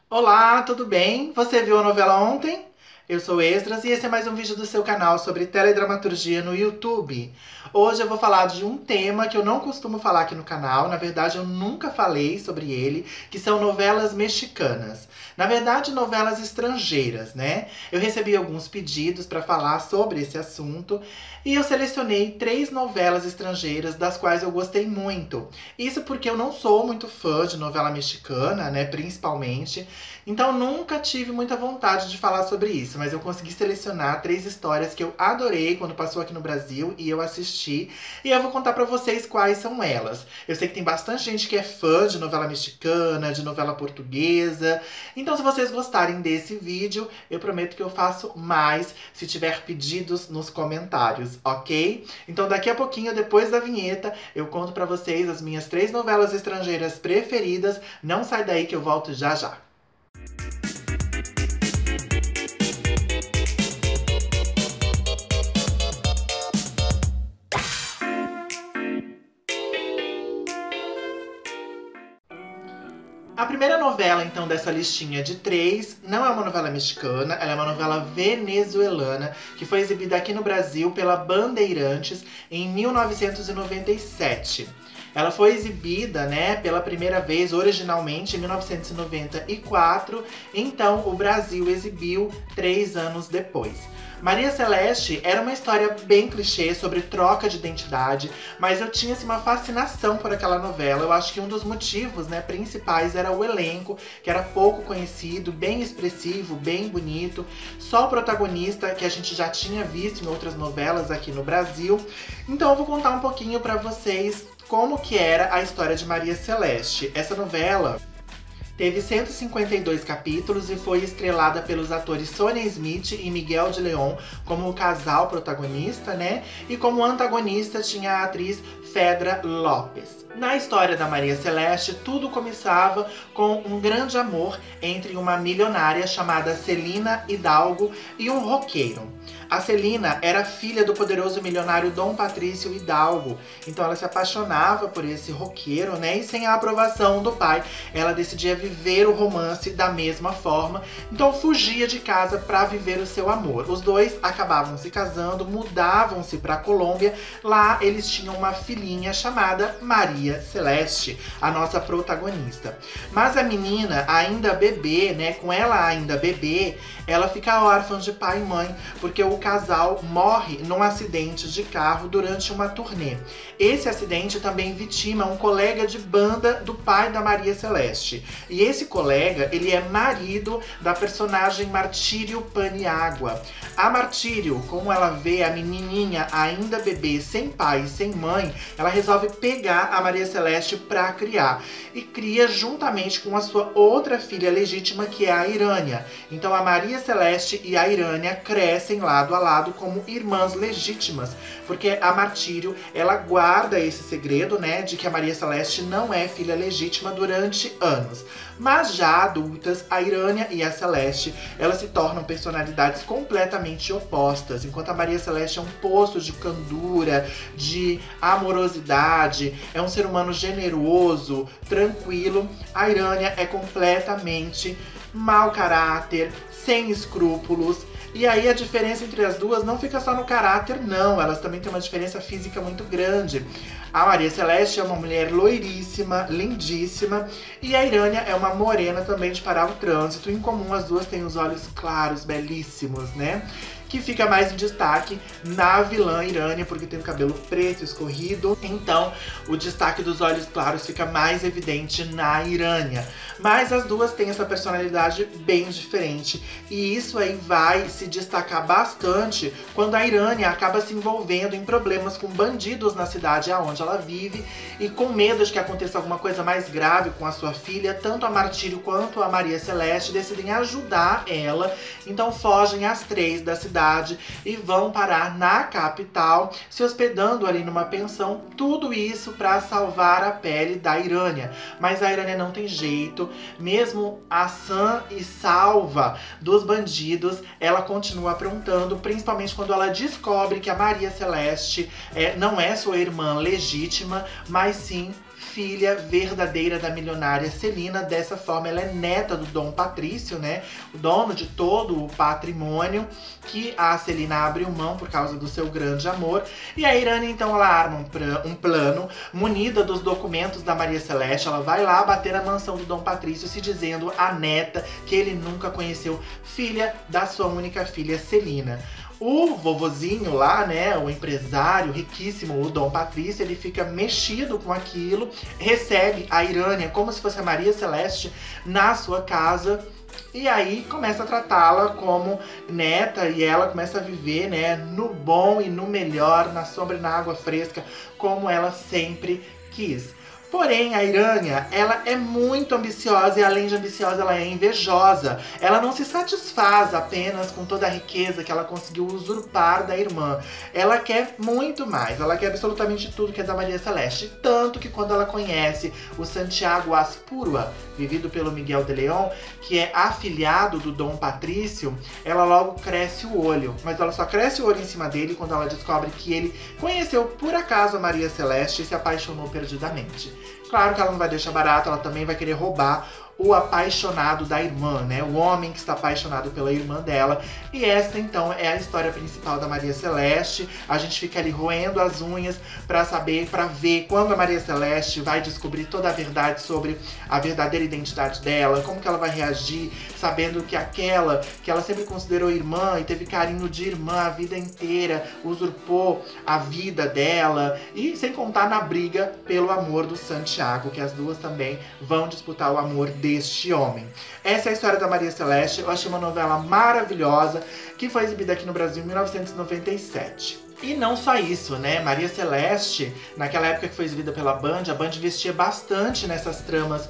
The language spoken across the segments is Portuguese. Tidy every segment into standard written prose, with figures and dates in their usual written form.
Olá, tudo bem? Você viu a novela ontem? Eu sou Esdras e esse é mais um vídeo do seu canal sobre teledramaturgia no YouTube. Hoje eu vou falar de um tema que eu não costumo falar aqui no canal, na verdade eu nunca falei sobre ele, que são novelas mexicanas. Na verdade, novelas estrangeiras, né? Eu recebi alguns pedidos para falar sobre esse assunto e eu selecionei 3 novelas estrangeiras das quais eu gostei muito. Isso porque eu não sou muito fã de novela mexicana, né, principalmente. Então nunca tive muita vontade de falar sobre isso, mas eu consegui selecionar 3 histórias que eu adorei quando passou aqui no Brasil e eu assisti. E eu vou contar pra vocês quais são elas. Eu sei que tem bastante gente que é fã de novela mexicana, de novela portuguesa. Então se vocês gostarem desse vídeo, eu prometo que eu faço mais se tiver pedidos nos comentários, ok? Então daqui a pouquinho, depois da vinheta, eu conto pra vocês as minhas 3 novelas estrangeiras preferidas. Não sai daí que eu volto já já. A primeira novela, então, dessa listinha de 3, não é uma novela mexicana, ela é uma novela venezuelana, que foi exibida aqui no Brasil pela Bandeirantes em 1997. Ela foi exibida, né, pela primeira vez, originalmente, em 1994, então o Brasil exibiu 3 anos depois. Maria Celeste era uma história bem clichê sobre troca de identidade, mas eu tinha assim, uma fascinação por aquela novela. Eu acho que um dos motivos, né, principais era o elenco, que era pouco conhecido, bem expressivo, bem bonito. Só o protagonista, que a gente já tinha visto em outras novelas aqui no Brasil. Então eu vou contar um pouquinho pra vocês como que era a história de Maria Celeste. Essa novela teve 152 capítulos e foi estrelada pelos atores Sônia Smith e Miguel de León como o casal protagonista, né? E como antagonista tinha a atriz Fedra Lopes. Na história da Maria Celeste, tudo começava com um grande amor entre uma milionária chamada Celina Hidalgo e um roqueiro. A Celina era filha do poderoso milionário Dom Patrício Hidalgo, então ela se apaixonava por esse roqueiro, né? E sem a aprovação do pai, ela decidia viver o romance da mesma forma, então fugia de casa para viver o seu amor. Os dois acabavam se casando, mudavam-se para a Colômbia. Lá eles tinham uma filhinha chamada Maria Celeste, a nossa protagonista. Mas a menina, ainda bebê, né? Com ela ainda bebê, ela fica órfã de pai e mãe, porque o casal morre num acidente de carro durante uma turnê. Esse acidente também vitima um colega de banda do pai da Maria Celeste. E esse colega, ele é marido da personagem Martírio Paniagua. A Martírio, como ela vê a menininha ainda bebê, sem pai e sem mãe, ela resolve pegar a Maria Celeste pra criar. E cria juntamente com a sua outra filha legítima, que é a Irânia. Então a Maria Celeste e a Irânia crescem lado a lado como irmãs legítimas, porque a Martírio, ela guarda esse segredo, né, de que a Maria Celeste não é filha legítima durante anos. Mas já adultas, a Irânia e a Celeste, elas se tornam personalidades completamente opostas. Enquanto a Maria Celeste é um poço de candura, de amorosidade, é um ser humano generoso, tranquilo, a Irânia é completamente mau caráter, sem escrúpulos. E aí a diferença entre as duas não fica só no caráter, não. Elas também têm uma diferença física muito grande. A Maria Celeste é uma mulher loiríssima, lindíssima. E a Irânia é uma morena também de parar o trânsito. Em comum, as duas têm os olhos claros, belíssimos, né? Que fica mais em destaque na vilã Irânia, porque tem o cabelo preto, escorrido. Então, o destaque dos olhos claros fica mais evidente na Irânia. Mas as duas têm essa personalidade bem diferente. E isso aí vai se destacar bastante quando a Irânia acaba se envolvendo em problemas com bandidos na cidade onde ela vive. E com medo de que aconteça alguma coisa mais grave com a sua filha, tanto a Martírio quanto a Maria Celeste decidem ajudar ela. Então fogem as 3 da cidade e vão parar na capital, se hospedando ali numa pensão. Tudo isso para salvar a pele da Irânia. Mas a Irânia não tem jeito, mesmo a sã e salva dos bandidos, ela continua aprontando, principalmente quando ela descobre que a Maria Celeste não é sua irmã legítima, mas sim filha verdadeira da milionária Celina. Dessa forma, ela é neta do Dom Patrício, né? O dono de todo o patrimônio que a Celina abriu mão por causa do seu grande amor. E a Irânia, então, ela arma um plano, munida dos documentos da Maria Celeste. Ela vai lá bater na mansão do Dom Patrício, se dizendo a neta que ele nunca conheceu, filha da sua única filha, Celina. O vovozinho lá, né, o empresário riquíssimo, o Dom Patrício, ele fica mexido com aquilo, recebe a Irânia como se fosse a Maria Celeste na sua casa. E aí começa a tratá-la como neta e ela começa a viver, né, no bom e no melhor, na sombra e na água fresca, como ela sempre quis. Porém, a Irânia, ela é muito ambiciosa e, além de ambiciosa, ela é invejosa. Ela não se satisfaz apenas com toda a riqueza que ela conseguiu usurpar da irmã. Ela quer muito mais, ela quer absolutamente tudo que é da Maria Celeste. Tanto que quando ela conhece o Santiago Aspurua, vivido pelo Miguel de León, que é afilhado do Dom Patrício, ela logo cresce o olho. Mas ela só cresce o olho em cima dele quando ela descobre que ele conheceu por acaso a Maria Celeste e se apaixonou perdidamente. Claro que ela não vai deixar barato, ela também vai querer roubar o apaixonado da irmã, né? O homem que está apaixonado pela irmã dela. E essa, então, é a história principal da Maria Celeste. A gente fica ali roendo as unhas pra saber, pra ver quando a Maria Celeste vai descobrir toda a verdade sobre a verdadeira identidade dela, como que ela vai reagir, sabendo que aquela que ela sempre considerou irmã e teve carinho de irmã a vida inteira, usurpou a vida dela. E sem contar na briga pelo amor do Santiago, que as duas também vão disputar o amor deste homem. Essa é a história da Maria Celeste. Eu achei uma novela maravilhosa que foi exibida aqui no Brasil em 1997. E não só isso, né? Maria Celeste, naquela época que foi exibida pela Band, a Band investia bastante nessas tramas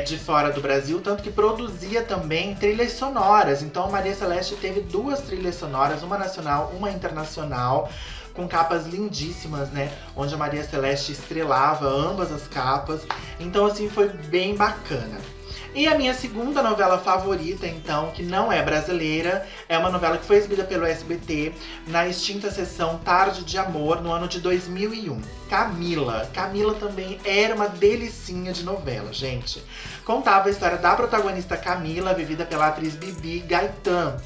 de fora do Brasil, tanto que produzia também trilhas sonoras. Então a Maria Celeste teve 2 trilhas sonoras, uma nacional, uma internacional, com capas lindíssimas, né? Onde a Maria Celeste estrelava ambas as capas. Então, assim, foi bem bacana. E a minha segunda novela favorita, então, que não é brasileira, é uma novela que foi exibida pelo SBT na extinta sessão Tarde de Amor, no ano de 2001. Camila. Camila também era uma delicinha de novela, gente. Contava a história da protagonista Camila, vivida pela atriz Bibi Gaetan.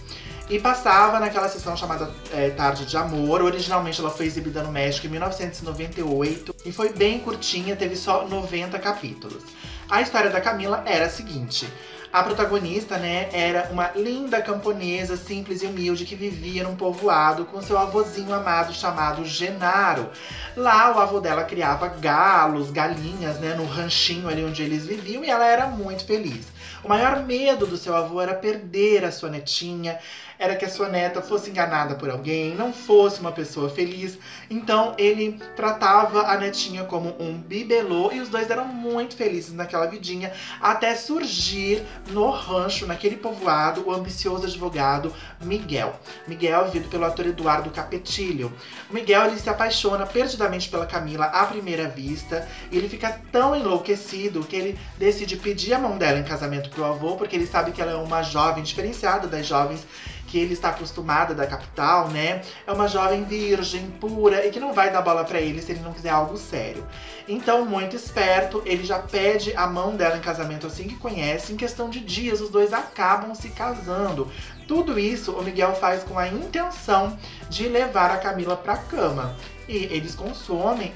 E passava naquela sessão chamada Tarde de Amor. Originalmente ela foi exibida no México em 1998 e foi bem curtinha, teve só 90 capítulos. A história da Camila era a seguinte: a protagonista, né, era uma linda camponesa, simples e humilde, que vivia num povoado com seu avôzinho amado chamado Genaro. Lá o avô dela criava galos, galinhas, né, no ranchinho ali onde eles viviam, e ela era muito feliz. O maior medo do seu avô era perder a sua netinha, era que a sua neta fosse enganada por alguém, não fosse uma pessoa feliz. Então ele tratava a netinha como um bibelô e os dois eram muito felizes naquela vidinha, até surgir no rancho, naquele povoado, o ambicioso advogado Miguel. Miguel, vivido pelo ator Eduardo Capetillo. O Miguel, ele se apaixona perdidamente pela Camila à primeira vista e ele fica tão enlouquecido que ele decide pedir a mão dela em casamento pro avô, porque ele sabe que ela é uma jovem diferenciada das jovens que ele está acostumado da capital, né? É uma jovem virgem, pura, e que não vai dar bola pra ele se ele não quiser algo sério. Então, muito esperto, ele já pede a mão dela em casamento assim que conhece. Em questão de dias, os dois acabam se casando. Tudo isso o Miguel faz com a intenção de levar a Camila pra cama. E eles consomem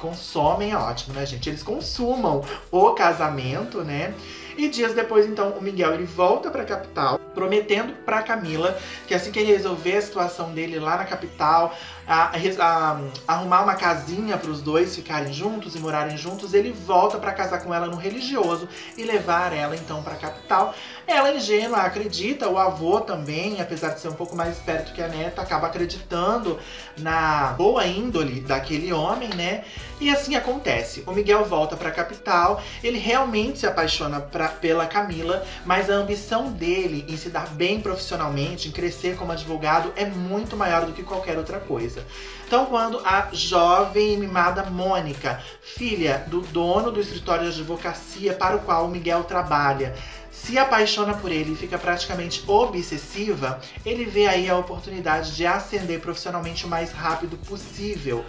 é ótimo, né, gente? Eles consumam o casamento, né? E dias depois, então, o Miguel ele volta pra capital, prometendo pra Camila que assim que ele resolver a situação dele lá na capital, arrumar uma casinha pros dois ficarem juntos e morarem juntos, ele volta pra casar com ela no religioso e levar ela, então, pra capital. Ela, ingênua, acredita, o avô também, apesar de ser um pouco mais esperto que a neta, acaba acreditando na boa índole daquele homem, né? E assim acontece. O Miguel volta pra capital, ele realmente se apaixona pela Camila, mas a ambição dele em se dar bem profissionalmente, em crescer como advogado, é muito maior do que qualquer outra coisa. Então, quando a jovem e mimada Mônica, filha do dono do escritório de advocacia para o qual o Miguel trabalha, se apaixona por ele e fica praticamente obsessiva, ele vê aí a oportunidade de ascender profissionalmente o mais rápido possível.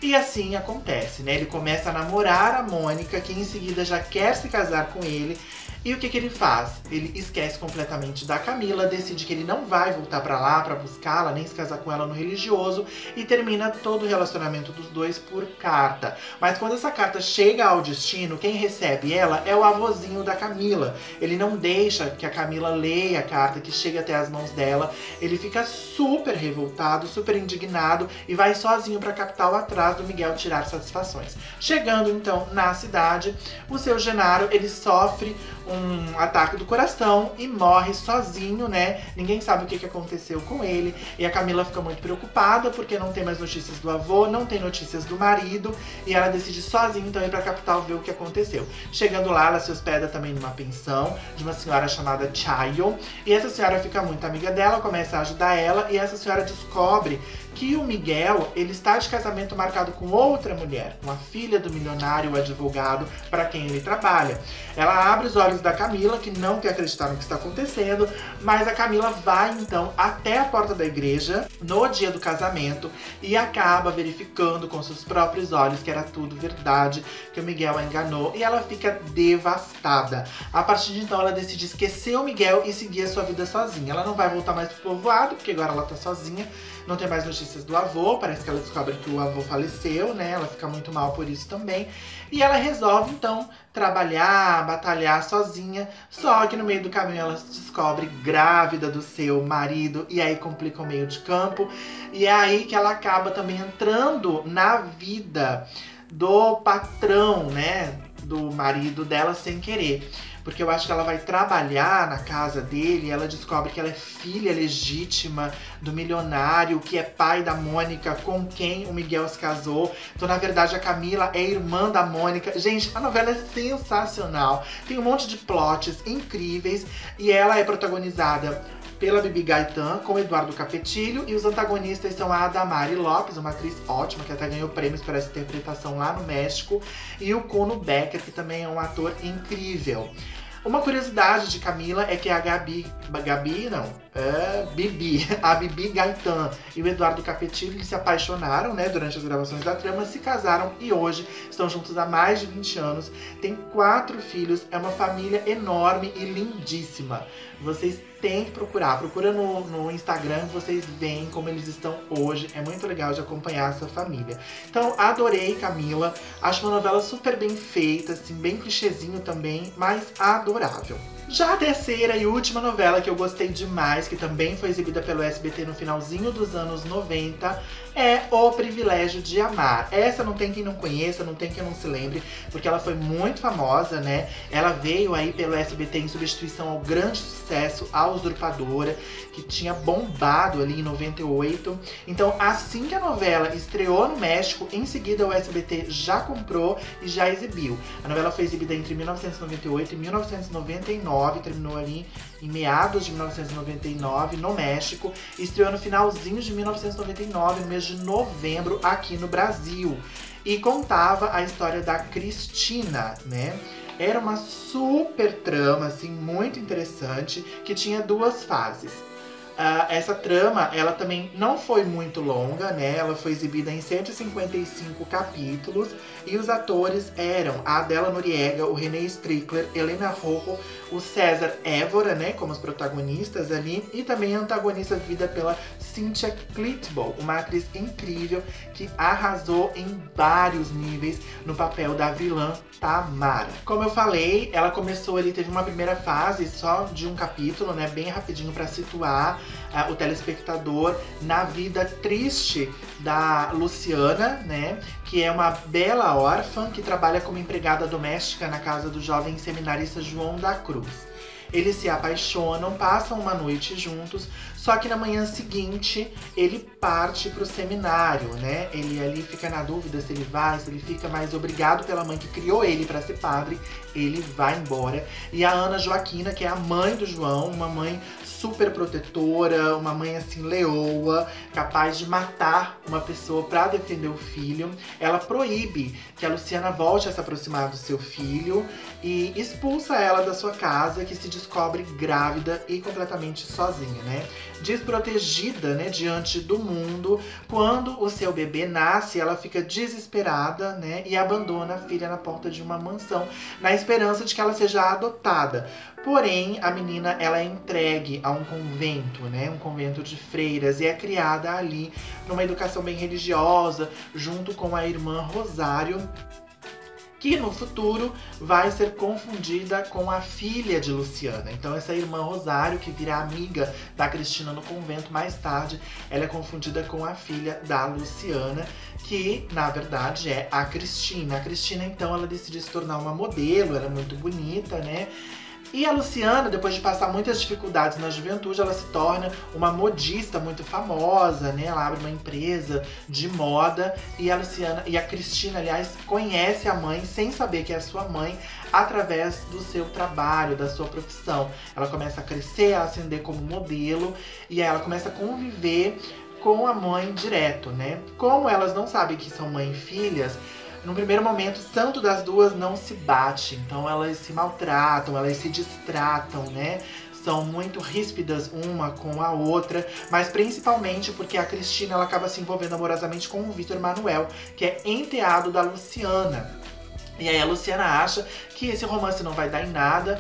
E assim acontece, né? Ele começa a namorar a Mônica, que em seguida já quer se casar com ele. E o que ele faz? Ele esquece completamente da Camila, decide que ele não vai voltar pra lá pra buscá-la, nem se casar com ela no religioso, e termina todo o relacionamento dos dois por carta. Mas quando essa carta chega ao destino, quem recebe ela é o avôzinho da Camila. Ele não deixa que a Camila leia a carta que chega até as mãos dela. Ele fica super revoltado, super indignado e vai sozinho pra capital atrás do Miguel tirar satisfações. Chegando então na cidade, o seu Genaro, ele sofre um ataque do coração e morre sozinho, né? Ninguém sabe o que aconteceu com ele. E a Camila fica muito preocupada porque não tem mais notícias do avô, não tem notícias do marido. E ela decide sozinha então ir pra capital ver o que aconteceu. Chegando lá, ela se hospeda também numa pensão de uma senhora chamada Chayo. E essa senhora fica muito amiga dela, começa a ajudar ela. E essa senhora descobre que o Miguel, ele está de casamento marcado com outra mulher, uma filha do milionário advogado para quem ele trabalha. Ela abre os olhos da Camila, que não quer acreditar no que está acontecendo, mas a Camila vai então até a porta da igreja no dia do casamento e acaba verificando com seus próprios olhos que era tudo verdade, que o Miguel a enganou, e ela fica devastada. A partir de então ela decide esquecer o Miguel e seguir a sua vida sozinha. Ela não vai voltar mais pro povoado, porque agora ela tá sozinha. Não tem mais notícias do avô, parece que ela descobre que o avô faleceu, né? Ela fica muito mal por isso também. E ela resolve, então, trabalhar, batalhar sozinha. Só que no meio do caminho ela se descobre grávida do seu marido. E aí complica o meio de campo. E é aí que ela acaba também entrando na vida do patrão, né? Do marido dela sem querer. Porque eu acho que ela vai trabalhar na casa dele e ela descobre que ela é filha legítima do milionário, que é pai da Mônica, com quem o Miguel se casou. Então, na verdade, a Camila é irmã da Mônica. Gente, a novela é sensacional. Tem um monte de plots incríveis e ela é protagonizada pela Bibi Gaetan, com o Eduardo Capetilho, e os antagonistas são a Adamari Lopes, uma atriz ótima, que até ganhou prêmios por essa interpretação lá no México, e o Kuno Becker, que também é um ator incrível. Uma curiosidade de Camila é que a Bibi Gaetan e o Eduardo Capetillo, eles se apaixonaram, né, durante as gravações da trama, se casaram e hoje estão juntos há mais de 20 anos, tem 4 filhos, é uma família enorme e lindíssima. Vocês têm que procurar, procura no Instagram, vocês veem como eles estão hoje, é muito legal de acompanhar essa família. Então, adorei Camila, acho uma novela super bem feita, assim, bem clichêzinho também, mas adorável. Já a terceira e última novela que eu gostei demais, que também foi exibida pelo SBT no finalzinho dos anos 90, é O Privilégio de Amar. Essa não tem quem não conheça, não tem quem não se lembre, porque ela foi muito famosa, né? Ela veio aí pelo SBT em substituição ao grande sucesso A Usurpadora, que tinha bombado ali em 98. Então, assim que a novela estreou no México, em seguida o SBT já comprou e já exibiu. A novela foi exibida entre 1998 e 1999, terminou ali em meados de 1999 no México e estreou no finalzinho de 1999, no mês de novembro, aqui no Brasil. E contava a história da Cristina, né? Era uma super trama, assim, muito interessante, que tinha 2 fases. Essa trama, ela também não foi muito longa, né? Ela foi exibida em 155 capítulos e os atores eram a Adela Noriega, o René Strickler, Helena Rojo, o César Évora, né? Como os protagonistas ali, e também a antagonista vivida pela Cynthia Clitbo, uma atriz incrível que arrasou em vários níveis no papel da vilã Tamara. Como eu falei, ela começou ali, teve uma primeira fase só de um capítulo, né? Bem rapidinho para situar o telespectador na vida triste da Luciana, né? Que é uma bela órfã que trabalha como empregada doméstica na casa do jovem seminarista João da Cruz. Eles se apaixonam, passam uma noite juntos, só que na manhã seguinte ele parte pro seminário, né? Ele ali fica na dúvida se ele vai, se ele fica, mas obrigado pela mãe que criou ele para ser padre, ele vai embora. E a Ana Joaquina, que é a mãe do João, uma mãe super protetora, uma mãe assim leoa, capaz de matar uma pessoa para defender o filho. Ela proíbe que a Luciana volte a se aproximar do seu filho e expulsa ela da sua casa, que se descobre grávida e completamente sozinha, né? Desprotegida, né, diante do mundo. Quando o seu bebê nasce, ela fica desesperada, né, e abandona a filha na porta de uma mansão, na esperança de que ela seja adotada. Porém, a menina, ela é entregue a um convento, né, um convento de freiras, e é criada ali numa educação bem religiosa, junto com a irmã Rosário, que no futuro vai ser confundida com a filha de Luciana. Então essa irmã Rosário, que vira amiga da Cristina no convento mais tarde, ela é confundida com a filha da Luciana, que na verdade é a Cristina. A Cristina, então, ela decide se tornar uma modelo, ela é muito bonita, né? E a Luciana, depois de passar muitas dificuldades na juventude, ela se torna uma modista muito famosa, né? Ela abre uma empresa de moda e a Cristina, aliás, conhece a mãe sem saber que é a sua mãe através do seu trabalho, da sua profissão. Ela começa a crescer, a ascender como modelo e aí ela começa a conviver com a mãe direto, né? Como elas não sabem que são mãe e filhas, no primeiro momento, o santo das duas não se bate, então elas se maltratam, elas se distratam, né? São muito ríspidas uma com a outra, mas principalmente porque a Cristina, ela acaba se envolvendo amorosamente com o Vítor Manuel, que é enteado da Luciana. E aí a Luciana acha que esse romance não vai dar em nada,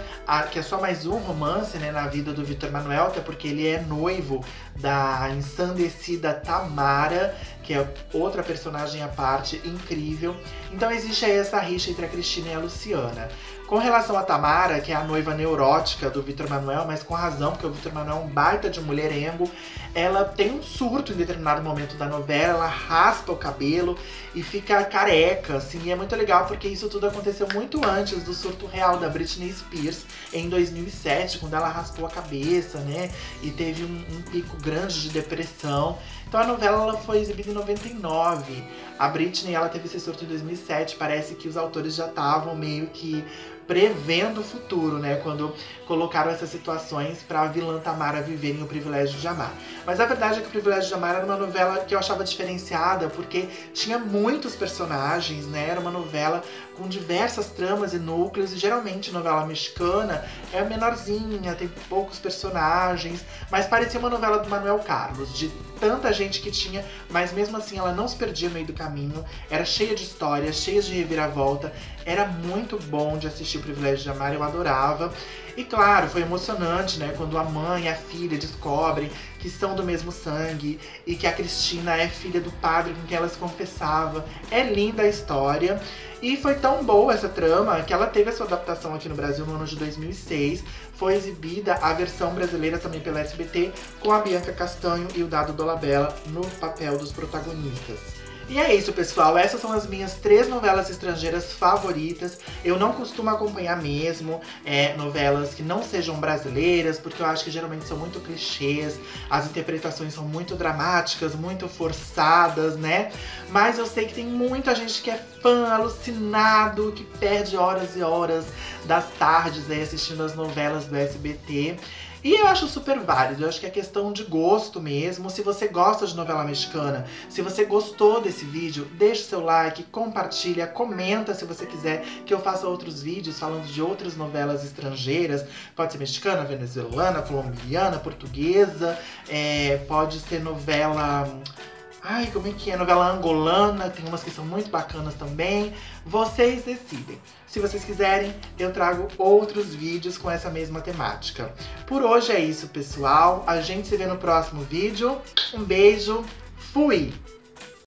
que é só mais um romance, né, na vida do Vítor Manuel, até porque ele é noivo da ensandecida Tamara, que é outra personagem à parte incrível. Então existe aí essa rixa entre a Cristina e a Luciana. Com relação a Tamara, que é a noiva neurótica do Vítor Manuel, mas com razão, porque o Vítor Manuel é um baita de mulherengo, ela tem um surto em determinado momento da novela, ela raspa o cabelo e fica careca, assim, e é muito legal porque isso tudo aconteceu muito antes do surto real da Britney Spears, em 2007, quando ela raspou a cabeça, né, e teve um pico grande de depressão. Então a novela, ela foi exibida em 99. A Britney, ela teve esse surto em 2007. Parece que os autores já estavam meio que prevendo o futuro, né? Quando colocaram essas situações pra vilã Tamara viverem o privilégio de amar. Mas a verdade é que o Privilégio de Amar era uma novela que eu achava diferenciada, porque tinha muitos personagens, né? Era uma novela com diversas tramas e núcleos, e geralmente novela mexicana é menorzinha, tem poucos personagens, mas parecia uma novela do Manuel Carlos, de tanta gente que tinha, mas mesmo assim ela não se perdia no meio do caminho, era cheia de histórias, cheia de reviravolta, era muito bom de assistir o Privilégio de Amar, eu adorava. E claro, foi emocionante, né, quando a mãe e a filha descobrem que são do mesmo sangue e que a Cristina é filha do padre com quem ela se confessava. É linda a história. E foi tão boa essa trama que ela teve a sua adaptação aqui no Brasil no ano de 2006. Foi exibida a versão brasileira também pela SBT, com a Bianca Castanho e o Dado Dolabella no papel dos protagonistas. E é isso, pessoal. Essas são as minhas 3 novelas estrangeiras favoritas. Eu não costumo acompanhar mesmo novelas que não sejam brasileiras, porque eu acho que geralmente são muito clichês, as interpretações são muito dramáticas, muito forçadas, né? Mas eu sei que tem muita gente que é fã, alucinado, que perde horas e horas das tardes aí assistindo as novelas do SBT. E eu acho super válido, eu acho que é questão de gosto mesmo. Se você gosta de novela mexicana, se você gostou desse vídeo, deixa o seu like, compartilha, comenta se você quiser que eu faça outros vídeos falando de outras novelas estrangeiras. Pode ser mexicana, venezuelana, colombiana, portuguesa, pode ser novela... Ai, como é que é? Novela angolana, tem umas que são muito bacanas também. Vocês decidem. Se vocês quiserem, eu trago outros vídeos com essa mesma temática. Por hoje é isso, pessoal. A gente se vê no próximo vídeo. Um beijo. Fui!